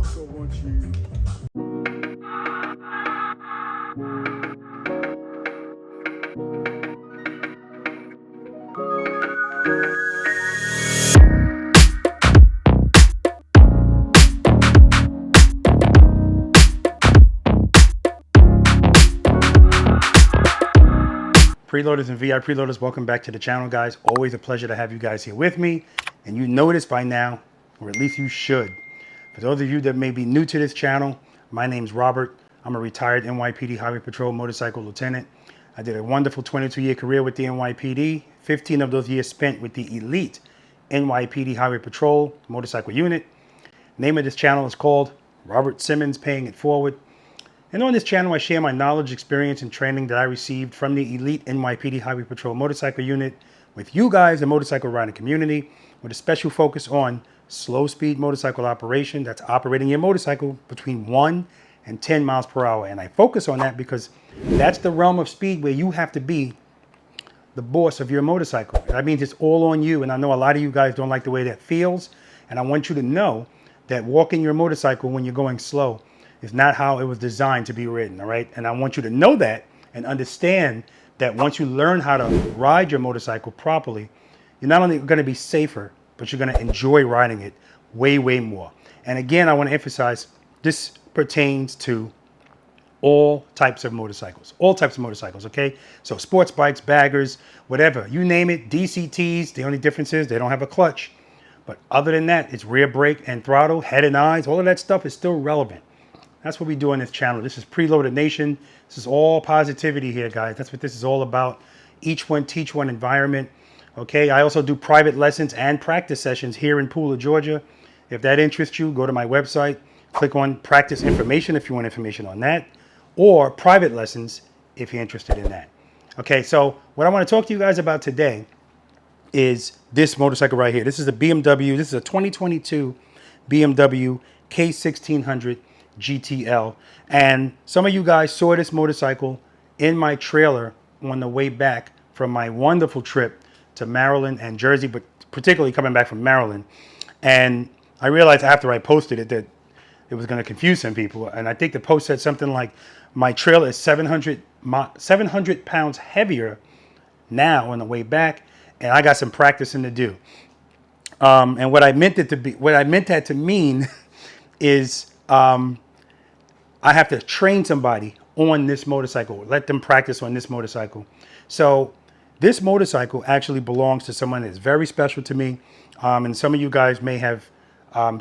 also want you. Preloaders and VI preloaders, welcome back to the channel, guys. Always a pleasure to have you guys here with me. And you know this by now, or at least you should. For those of you that may be new to this channel, my name's Robert. I'm a retired NYPD Highway Patrol motorcycle lieutenant. I did a wonderful 22-year career with the NYPD, 15 of those years spent with the elite NYPD Highway Patrol motorcycle unit. Name of this channel is called Robert Simmons Paying It Forward. And on this channel, I share my knowledge, experience, and training that I received from the elite NYPD Highway Patrol motorcycle unit with you guys, the motorcycle riding community, with a special focus on slow speed motorcycle operation that's operating your motorcycle between 1 and 10 miles per hour. And I focus on that because that's the realm of speed where you have to be the boss of your motorcycle. That means it's all on you. And I know a lot of you guys don't like the way that feels. And I want you to know that walking your motorcycle when you're going slow is not how it was designed to be ridden, all right? And I want you to know that and understand that once you learn how to ride your motorcycle properly, you're not only going to be safer, but you're going to enjoy riding it way, way more. And again, I want to emphasize this pertains to all types of motorcycles, okay? So sports bikes, baggers, whatever, you name it, DCTs, the only difference is they don't have a clutch. But other than that, it's rear brake and throttle, head and eyes, all of that stuff is still relevant. That's what we do on this channel. This is Preloaded Nation. This is all positivity here, guys. That's what this is all about. Each one teach one environment. Okay, I also do private lessons and practice sessions here in Pooler, Georgia. If that interests you, go to my website, click on practice information if you want information on that, or private lessons if you're interested in that. Okay, so what I want to talk to you guys about today is this motorcycle right here. This is a BMW. This is a 2022 BMW K1600 GTL. And some of you guys saw this motorcycle in my trailer on the way back from my wonderful trip to Maryland and Jersey, but particularly coming back from Maryland. And I realized after I posted it that it was going to confuse some people. And I think the post said something like, my trailer is 700 pounds heavier now on the way back, and I got some practicing to do. And what I meant that to mean is I have to train somebody on this motorcycle, let them practice on this motorcycle. So this motorcycle actually belongs to someone that's very special to me. And some of you guys may have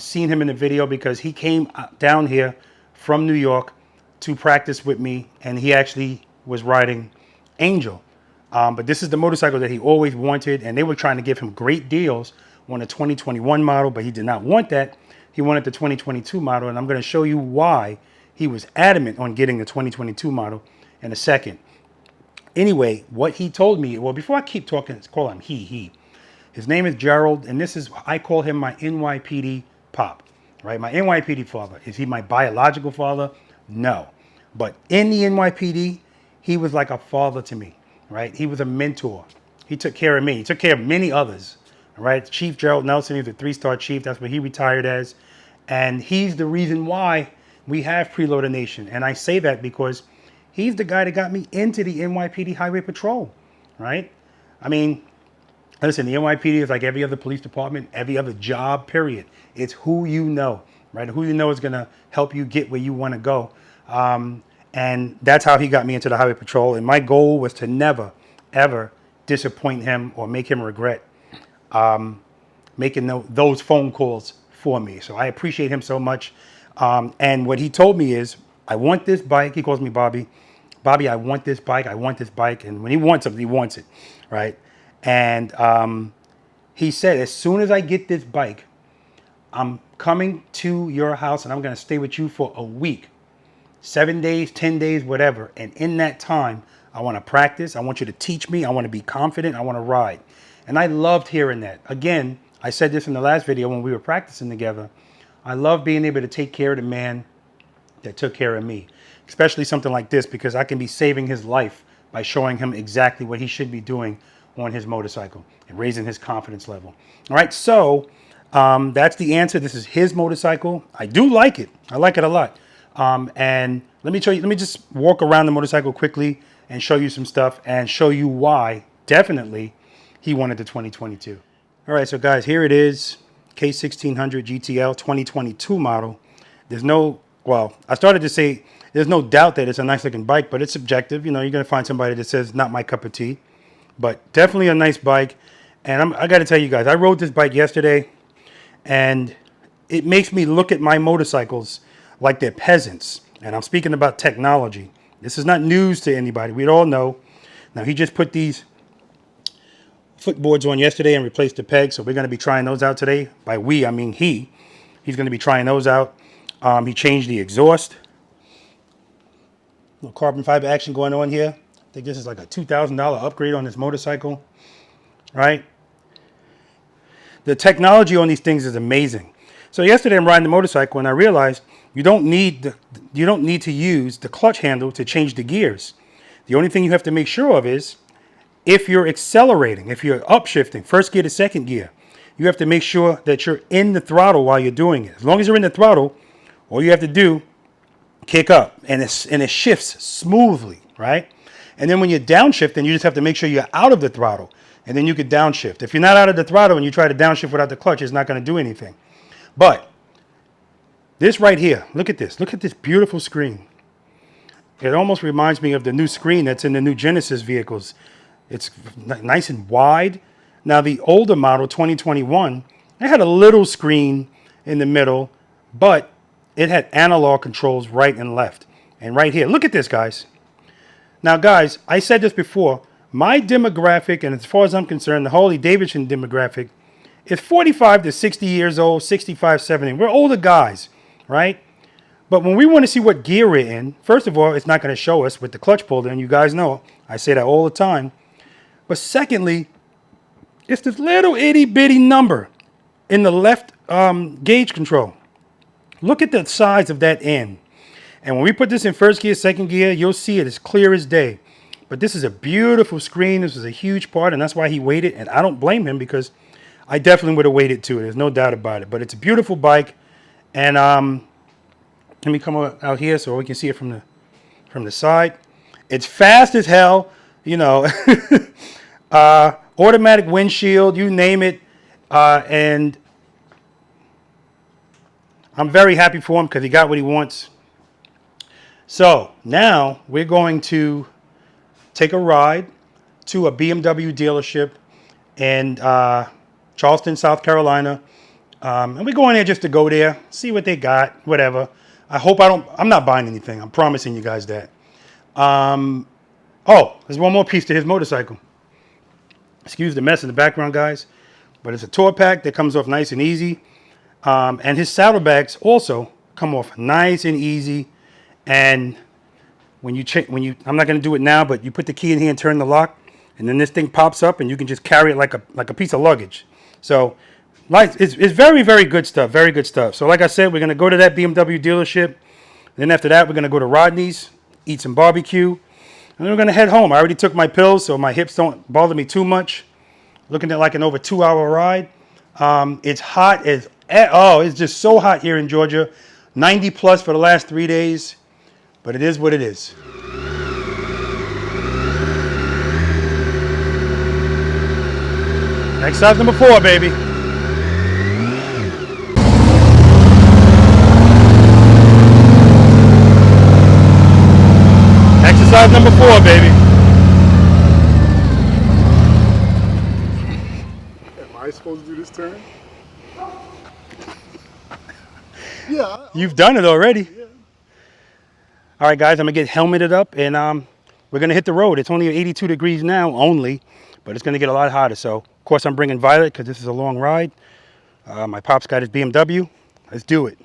seen him in the video because he came down here from New York to practice with me, and he actually was riding Angel. But this is the motorcycle that he always wanted, and they were trying to give him great deals on a 2021 model, but he did not want that. He wanted the 2022 model, and I'm going to show you why he was adamant on getting the 2022 model in a second. Anyway, what he told me, well, before I keep talking, let's call him he. His name is Gerald, and this is, I call him my NYPD pop, right? My NYPD father. Is he my biological father? No. But in the NYPD, he was like a father to me, right? He was a mentor. He took care of me. He took care of many others, all right? Chief Gerald Nelson, he was a 3-star chief. That's what he retired as. And he's the reason why we have Preloader Nation. And I say that because he's the guy that got me into the NYPD Highway Patrol, right? I mean, listen, the NYPD is like every other police department, every other job, period. It's who you know, right? Who you know is going to help you get where you want to go. And that's how he got me into the Highway Patrol. And my goal was to never, ever disappoint him or make him regret making those phone calls for me. So I appreciate him so much. And what he told me is, I want this bike. He calls me Bobby. Bobby, I want this bike. I want this bike. And when he wants something, he wants it, right? And he said, as soon as I get this bike, I'm coming to your house and I'm going to stay with you for a week, 7 days, 10 days, whatever. And in that time, I want to practice. I want you to teach me. I want to be confident. I want to ride. And I loved hearing that. Again, I said this in the last video when we were practicing together. I love being able to take care of the man that took care of me, especially something like this, because I can be saving his life by showing him exactly what he should be doing on his motorcycle and raising his confidence level. All right, so That's the answer. This is his motorcycle. I do like it. I like it a lot. And let me show you. Let me just walk around the motorcycle quickly and show you some stuff and show you why definitely he wanted the 2022. All right, so guys, here it is. K1600 GTL 2022 model. There's no, well, I started to say there's no doubt that it's a nice looking bike, but it's subjective. You know, you're going to find somebody that says not my cup of tea, but definitely a nice bike. And I got to tell you guys, I rode this bike yesterday and it makes me look at my motorcycles like they're peasants. And I'm speaking about technology. This is not news to anybody. We all know. Now, he just put these footboards on yesterday and replaced the pegs. So we're going to be trying those out today. By we, I mean he. He's going to be trying those out. He changed the exhaust. Little carbon fiber action going on here. I think this is like a $2,000 upgrade on this motorcycle. Right? The technology on these things is amazing. So yesterday I'm riding the motorcycle and I realized you don't need to use the clutch handle to change the gears. The only thing you have to make sure of is if you're accelerating, if you're upshifting, first gear to second gear, you have to make sure that you're in the throttle while you're doing it. As long as you're in the throttle, all you have to do, kick up, and it shifts smoothly, right? And then when you're downshifting, you just have to make sure you're out of the throttle, and then you could downshift. If you're not out of the throttle and you try to downshift without the clutch, it's not going to do anything. But this right here, look at this. Look at this beautiful screen. It almost reminds me of the new screen that's in the new Genesis vehicles. It's nice and wide. Now, the older model, 2021, it had a little screen in the middle, but it had analog controls right and left. And right here, look at this, guys. Now, guys, I said this before. My demographic, and as far as I'm concerned, the Harley Davidson demographic, is 45 to 60 years old, 65, 70. We're older guys, right? But when we want to see what gear we're in, first of all, it's not going to show us with the clutch pulled in. You guys know, I say that all the time. But secondly, it's this little itty bitty number in the left gauge control. Look at the size of that end. And when we put this in first gear, second gear, you'll see it as clear as day. But this is a beautiful screen. This is a huge part, and that's why he waited. And I don't blame him because I definitely would have waited too. There's no doubt about it. But it's a beautiful bike. And let me come out here so we can see it from the side. It's fast as hell, you know. Automatic windshield, you name it. And I'm very happy for him because he got what he wants. So now we're going to take a ride to a BMW dealership in Charleston, South Carolina. And we're going there just to go there, see what they got, whatever. I'm not buying anything. I'm promising you guys that. Oh, there's one more piece to his motorcycle. Excuse the mess in the background, guys. But it's a tour pack that comes off nice and easy. And his saddlebags also come off nice and easy. And when you, I'm not going to do it now, but you put the key in here and turn the lock, and then this thing pops up, and you can just carry it like a piece of luggage. So, it's very, very good stuff. Very good stuff. So, like I said, we're going to go to that BMW dealership. Then after that, we're going to go to Rodney's, eat some barbecue, and then we're going to head home. I already took my pills, so my hips don't bother me too much. Looking at like an over 2-hour ride. It's hot as, it's just so hot here in Georgia. 90 plus for the last 3 days. But it is what it is. Exercise number 4, baby. Exercise number 4, baby. Am I supposed to do this turn? Yeah. You've done it already. Yeah. All right, guys, I'm going to get helmeted up, and we're going to hit the road. It's only 82 degrees now only, but it's going to get a lot hotter. So, of course, I'm bringing Violet because this is a long ride. My pop's got his BMW. Let's do it.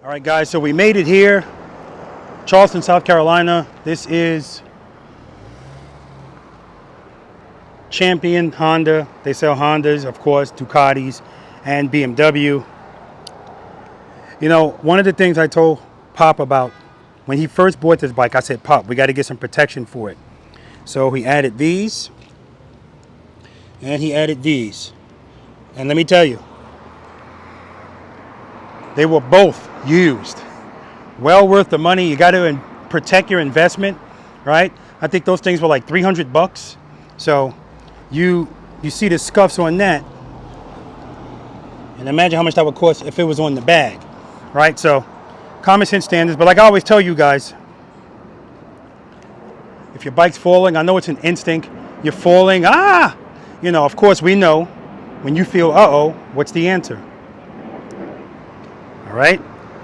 All right, guys, so we made it here, Charleston, South Carolina. This is Champion Honda. They sell Hondas, of course, Ducatis, and BMW. You know, one of the things I told Pop about when he first bought this bike, I said, Pop, we got to get some protection for it. So he added these, and he added these. And let me tell you, they were both used. Well worth the money. You got to protect your investment, right? I think those things were like $300. So you see the scuffs on that, and imagine how much that would cost if it was on the bag, right? So common sense standards. But like I always tell you guys, if your bike's falling, I know it's an instinct. You're falling, you know, of course we know when you feel, uh-oh, what's the answer? All right,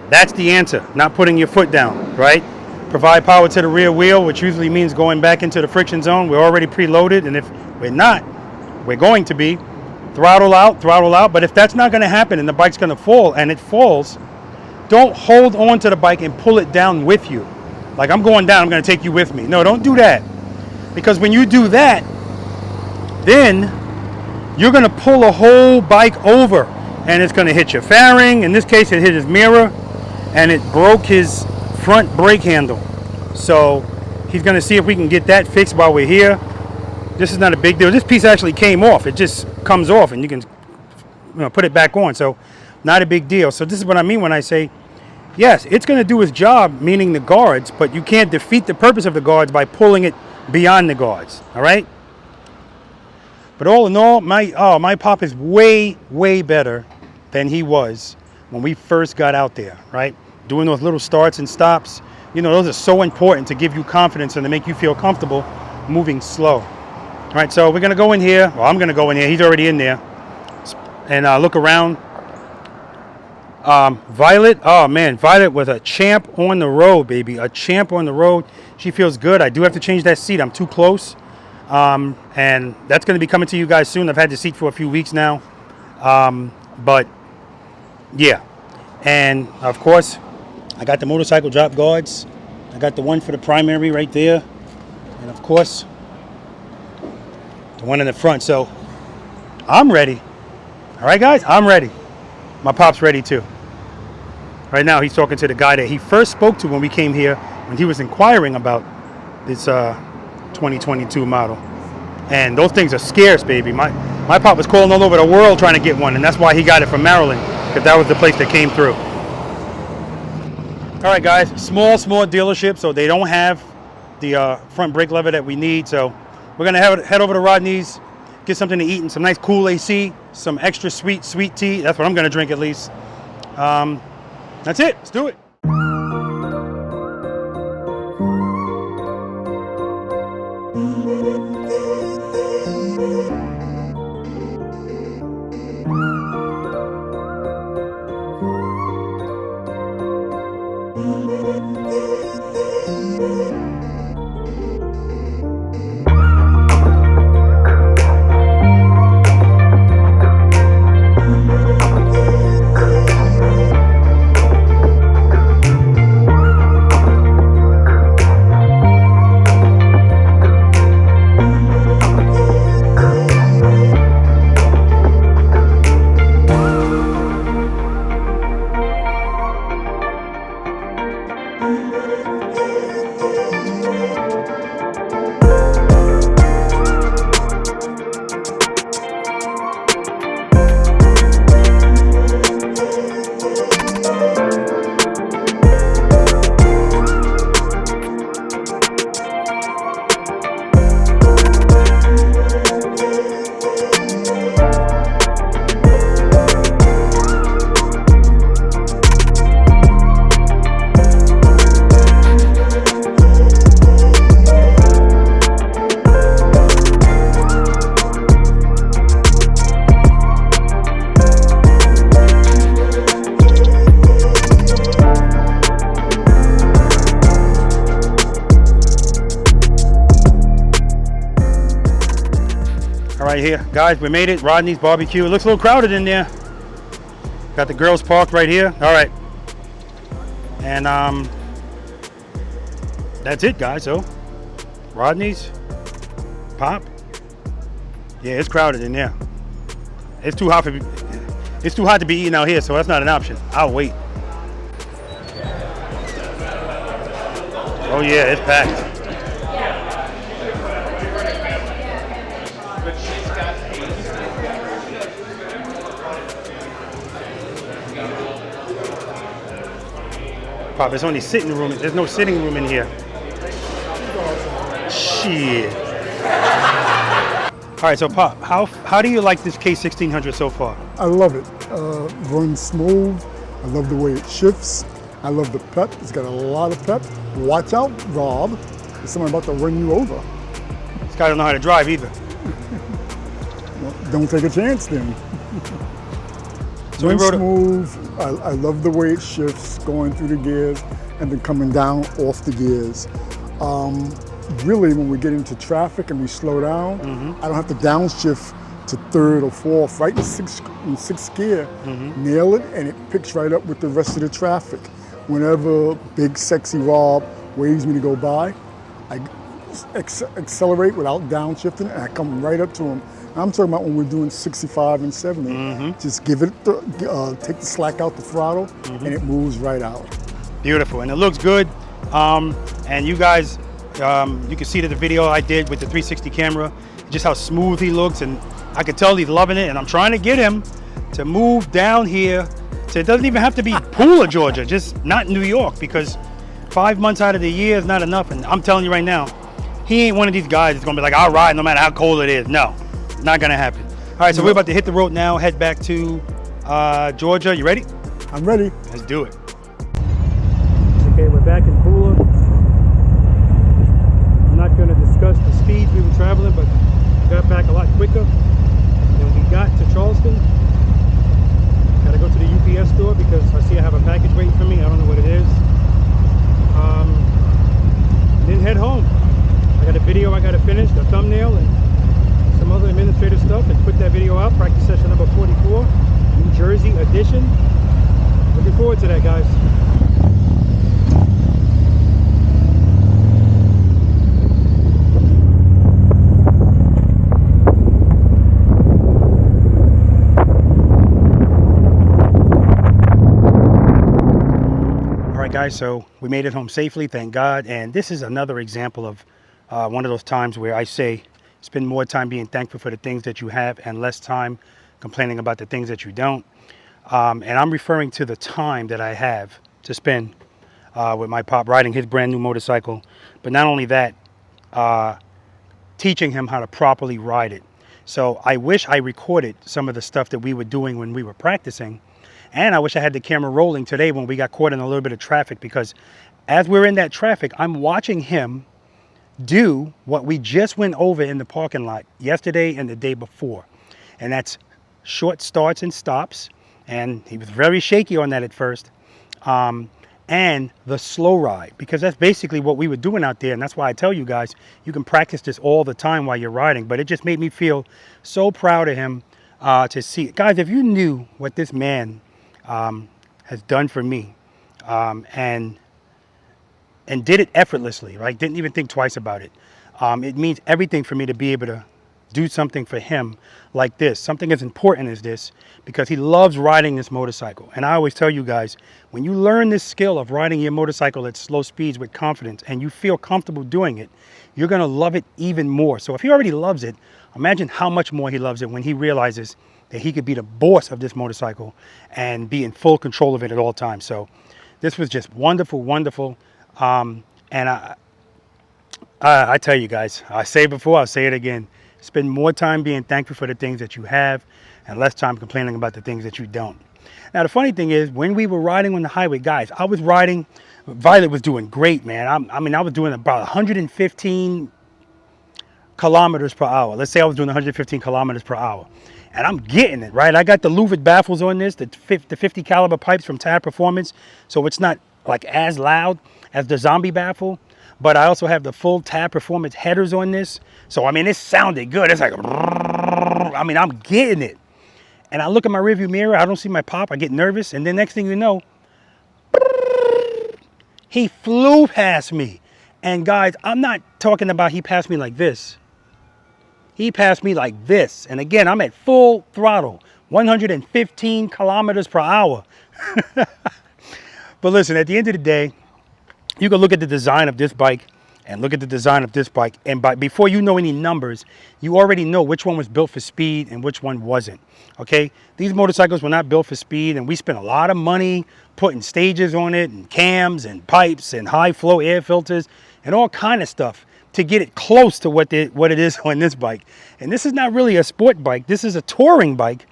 that's the answer. Not putting your foot down, right? Provide power to the rear wheel, which usually means going back into the friction zone. We're already preloaded, and if we're not, we're going to be. Throttle out, throttle out. But if that's not going to happen and the bike's going to fall, and it falls, don't hold on to the bike and pull it down with you. Like, I'm going down, I'm going to take you with me. No, don't do that. Because when you do that, then you're going to pull a whole bike over, and it's going to hit your fairing. In this case, it hit his mirror, and it broke his front brake handle. So he's going to see if we can get that fixed while we're here. This is not a big deal. This piece actually came off. It just comes off, and you can put it back on. So not a big deal. So this is what I mean when I say yes, it's going to do its job, meaning the guards, but you can't defeat the purpose of the guards by pulling it beyond the guards, all right? But all in all, my pop is way, way better than he was when we first got out there, right? Doing those little starts and stops. You know, those are so important to give you confidence and to make you feel comfortable moving slow. All right, so we're going to go in here. Well, I'm going to go in here. He's already in there. And look around. Violet, oh man, Violet was a champ on the road, baby. A champ on the road. She feels good. I do have to change that seat. I'm too close. And that's going to be coming to you guys soon. I've had the seat for a few weeks now. But yeah. And of course, I got the motorcycle drop guards. I got the one for the primary right there. And of course, the one in the front. So I'm ready. All right, guys, I'm ready. My pop's ready too. Right now, he's talking to the guy that he first spoke to when we came here, when he was inquiring about this 2022 model. And those things are scarce, baby. My pop was calling all over the world trying to get one, and that's why he got it from Maryland, because that was the place that came through. All right, guys, small dealership, so they don't have the front brake lever that we need. So we're gonna head over to Rodney's, get something to eat and some nice cool AC, some extra sweet tea. That's what I'm gonna drink at least. That's it. Let's do it. Right here, guys, we made it. Rodney's barbecue. It looks a little crowded in there. Got the girls parked right here. All right, and that's it, guys. So Rodney's, pop. Yeah, it's crowded in there. It's too hot to be eating out here, so that's not an option. I'll wait. Oh yeah, it's packed. Pop, it's only sitting room. There's no sitting room in here. Shit. All right, so Pop, how do you like this K1600 so far? I love it. Runs smooth. I love the way it shifts. I love the pep. It's got a lot of pep. Watch out, Rob. There's someone about to run you over. This guy don't know how to drive either. Well, don't take a chance then. So Runs smooth. I love the way it shifts, going through the gears and then coming down off the gears. Really, when we get into traffic and we slow down, I don't have to downshift to third or fourth, right in sixth gear. Nail it, and it picks right up with the rest of the traffic. Whenever big sexy Rob waves me to go by, I accelerate without downshifting, and I come right up to him. I'm talking about when we're doing 65 and 70. Just give it, take the slack out the throttle, and it moves right out. Beautiful, and it looks good. And you guys, you can see that the video I did with the 360 camera, just how smooth he looks, and I could tell he's loving it. And I'm trying to get him to move down here So it doesn't even have to be Pooler, Georgia, just not New York, because 5 months out of the year is not enough. And I'm telling you right now, he ain't one of these guys that's gonna be like, I'll ride no matter how cold it is. No, not gonna happen. All right, so we're about to hit the road now, head back to Georgia. You ready? I'm ready. Let's do it. Okay, we're back in Pooler. I'm not gonna discuss the speeds we were traveling, but we got back a lot quicker than we got to Charleston. Gotta go to the UPS store because I see I have a package waiting for me. I don't know what it is. Then head home. I got a video I gotta finish, the thumbnail, and some other administrative stuff, and put that video out. Practice session number 44, New Jersey edition. Looking forward to that, guys. Guys, so we made it home safely, thank God. And this is another example of one of those times where I say spend more time being thankful for the things that you have and less time complaining about the things that you don't. And I'm referring to the time that I have to spend with my pop riding his brand new motorcycle, but not only that, teaching him how to properly ride it. So I wish I recorded some of the stuff that we were doing when we were practicing. And I wish I had the camera rolling today when we got caught in a little bit of traffic, because as we're in that traffic, I'm watching him do what we just went over in the parking lot yesterday and the day before. And that's short starts and stops. And he was very shaky on that at first. And the slow ride, because that's basically what we were doing out there. And that's why I tell you guys, you can practice this all the time while you're riding. But it just made me feel so proud of him to see it. Guys, if you knew what this man has done for me, and did it effortlessly, right? Didn't even think twice about it. It means everything for me to be able to do something for him like this, something as important as this, because he loves riding this motorcycle. And I always tell you guys, when you learn this skill of riding your motorcycle at slow speeds with confidence and you feel comfortable doing it, you're gonna love it even more. So if he already loves it, imagine how much more he loves it when he realizes that he could be the boss of this motorcycle and be in full control of it at all times. So this was just wonderful, wonderful. And I tell you guys, I say it before, I'll say it again. Spend more time being thankful for the things that you have and less time complaining about the things that you don't. Now, the funny thing is, when we were riding on the highway, guys, I was riding, Violet was doing great, man. I mean, I was doing about 115 kilometers per hour. Let's say I was doing 115 kilometers per hour. And I'm getting it, right? I got the louvered baffles on this, the 50 caliber pipes from Tab Performance. So it's not like as loud as the Zombie baffle. But I also have the full Tab Performance headers on this. So, I mean, it sounded good. It's like, I mean, I'm getting it. And I look at my rearview mirror. I don't see my pop. I get nervous. And then next thing you know, he flew past me. And guys, I'm not talking about he passed me like this. He passed me like this. And again, I'm at full throttle, 115 kilometers per hour. But listen, at the end of the day, you can look at the design of this bike and look at the design of this bike. And before you know any numbers, you already know which one was built for speed and which one wasn't. Okay? These motorcycles were not built for speed, and we spent a lot of money putting stages on it and cams and pipes and high flow air filters and all kind of stuff to get it close to what it is on this bike. And this is not really a sport bike. This is a touring bike,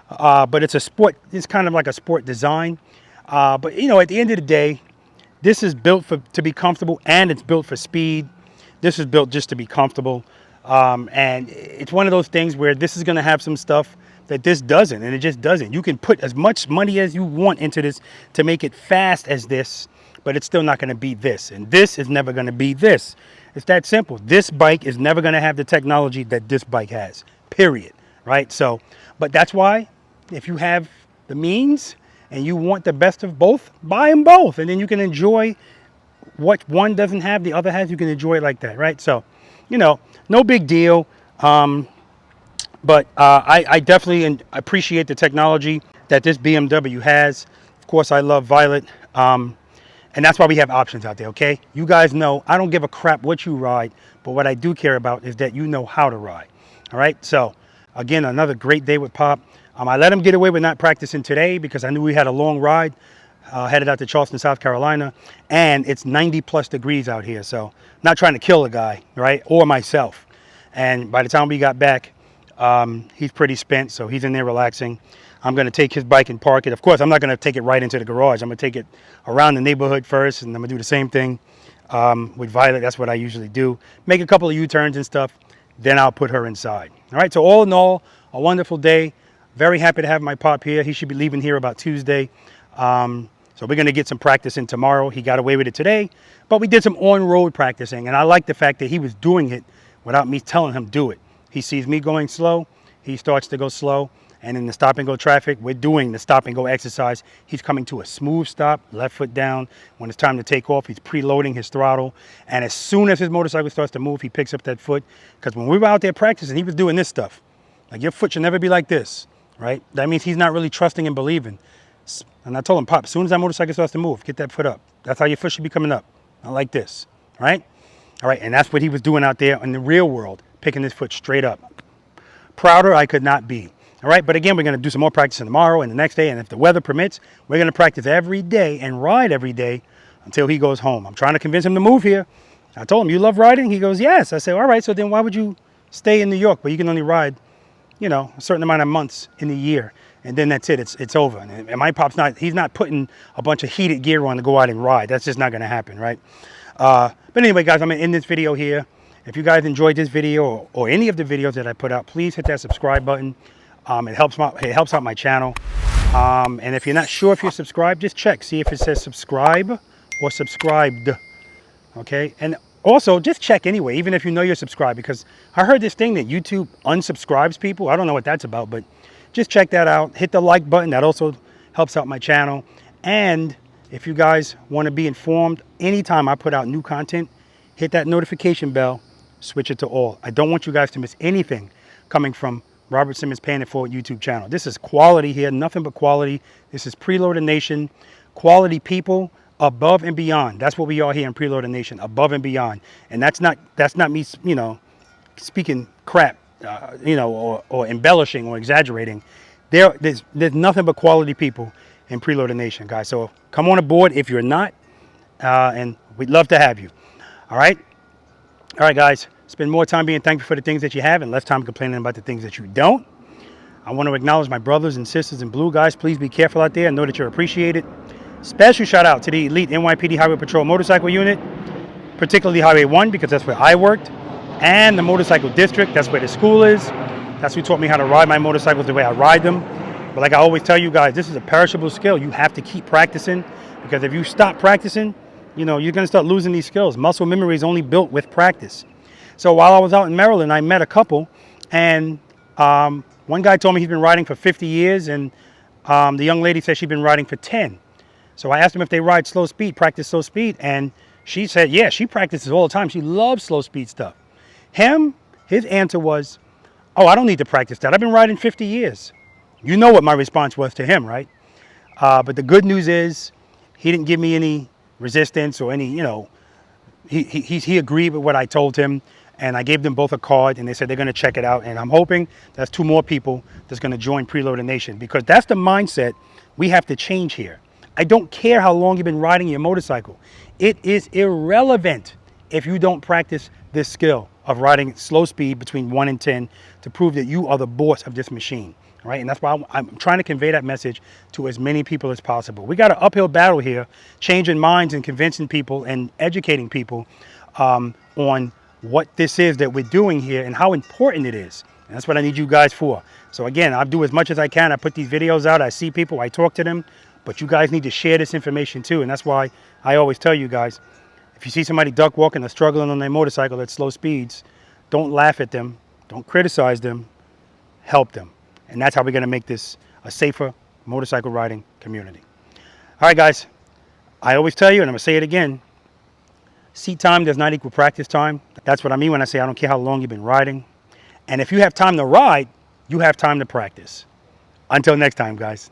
but it's a sport. It's kind of like a sport design. But, you know, at the end of the day, this is built to be comfortable, and it's built for speed. This is built just to be comfortable. And it's one of those things where this is going to have some stuff that this doesn't, and it just doesn't. You can put as much money as you want into this to make it fast as this, but it's still not going to be this. And this is never going to be this. It's that simple. This bike is never going to have the technology that this bike has, period. Right? So, but that's why if you have the means and you want the best of both, buy them both. And then you can enjoy what one doesn't have, the other has. You can enjoy it like that, right? So, you know, no big deal. But I definitely appreciate the technology that this BMW has. Of course, I love Violet. And that's why we have options out there, okay? You guys know I don't give a crap what you ride, but what I do care about is that you know how to ride, all right? So, again, another great day with Pop. I let him get away with not practicing today because I knew we had a long ride headed out to Charleston, South Carolina, and it's 90 plus degrees out here. So not trying to kill the guy, right, or myself. And by the time we got back, he's pretty spent, so he's in there relaxing. I'm going to take his bike and park it. Of course, I'm not going to take it right into the garage. I'm going to take it around the neighborhood first, and I'm going to do the same thing with Violet. That's what I usually do. Make a couple of U-turns and stuff, then I'll put her inside. All right, so all in all, a wonderful day. Very happy to have my pop here. He should be leaving here about Tuesday. So we're going to get some practice in tomorrow. He got away with it today, but we did some on-road practicing, and I like the fact that he was doing it without me telling him do it. He sees me going slow, he starts to go slow, and in the stop and go traffic, we're doing the stop and go exercise. He's coming to a smooth stop, left foot down. When it's time to take off, he's preloading his throttle, and as soon as his motorcycle starts to move, he picks up that foot, because when we were out there practicing, he was doing this stuff. Like, your foot should never be like this, right? That means he's not really trusting and believing. And I told him, Pop, as soon as that motorcycle starts to move, get that foot up. That's how your foot should be coming up, not like this, right? All right, and that's what he was doing out there in the real world, picking his foot straight up. Prouder I could not be. All right, but again, we're going to do some more practicing tomorrow and the next day, and if the weather permits, we're going to practice every day and ride every day until he goes home. I'm trying to convince him to move here. I told him, you love riding? He goes, yes. I said, all right, so then why would you stay in New York where you can only ride, you know, a certain amount of months in the year? And then that's it, it's over. And my pop's he's not putting a bunch of heated gear on to go out and ride. That's just not gonna happen, right? But anyway, guys, I'm gonna end this video here. If you guys enjoyed this video or any of the videos that I put out, please hit that subscribe button. It helps out my channel. And if you're not sure if you're subscribed, just check, see if it says subscribe or subscribed, okay? And also, just check anyway, even if you know you're subscribed, because I heard this thing that YouTube unsubscribes people. I don't know what that's about, but just check that out. Hit the like button. That also helps out my channel. And if you guys want to be informed anytime I put out new content, hit that notification bell, switch it to all. I don't want you guys to miss anything coming from Robert Simmons Paying It Forward YouTube channel. This is quality here, nothing but quality. This is Preloader Nation, quality people above and beyond. That's what we are here in Preloader Nation, above and beyond. And that's not me, you know, speaking crap. You know, or embellishing or exaggerating. There's nothing but quality people in Preloader Nation, guys. So come on aboard if you're not, and we'd love to have you. All right, guys. Spend more time being thankful for the things that you have and less time complaining about the things that you don't. I want to acknowledge my brothers and sisters in blue, guys. Please be careful out there and know that you're appreciated. Special shout out to the elite NYPD Highway Patrol Motorcycle Unit, particularly Highway 1, because that's where I worked. And the motorcycle district, that's where the school is. That's who taught me how to ride my motorcycles the way I ride them. But like I always tell you guys, this is a perishable skill. You have to keep practicing, because if you stop practicing, you know, you're going to start losing these skills. Muscle memory is only built with practice. So while I was out in Maryland, I met a couple, and one guy told me he's been riding for 50 years, and the young lady said she'd been riding for 10. So I asked them if they ride slow speed, practice slow speed, and she said, yeah, she practices all the time. She loves slow speed stuff. His answer was, oh, I don't need to practice that. I've been riding 50 years. You know what my response was to him, right? But the good news is he didn't give me any resistance or any, you know, he agreed with what I told him, and I gave them both a card, and they said they're going to check it out. And I'm hoping that's 2 more people that's going to join Preloader Nation, because that's the mindset we have to change here. I don't care how long you've been riding your motorcycle. It is irrelevant if you don't practice this skill of riding slow speed between 1 and 10 to prove that you are the boss of this machine, right? And that's why I'm trying to convey that message to as many people as possible. We got an uphill battle here, changing minds and convincing people and educating people on what this is that we're doing here and how important it is. And that's what I need you guys for. So again, I'll do as much as I can. I put these videos out, I see people, I talk to them, but you guys need to share this information too. And that's why I always tell you guys, if you see somebody duck walking or struggling on their motorcycle at slow speeds, don't laugh at them, don't criticize them, help them. And that's how we're going to make this a safer motorcycle riding community. All right, guys, I always tell you, and I'm going to say it again, seat time does not equal practice time. That's what I mean when I say I don't care how long you've been riding. And if you have time to ride, you have time to practice. Until next time, guys.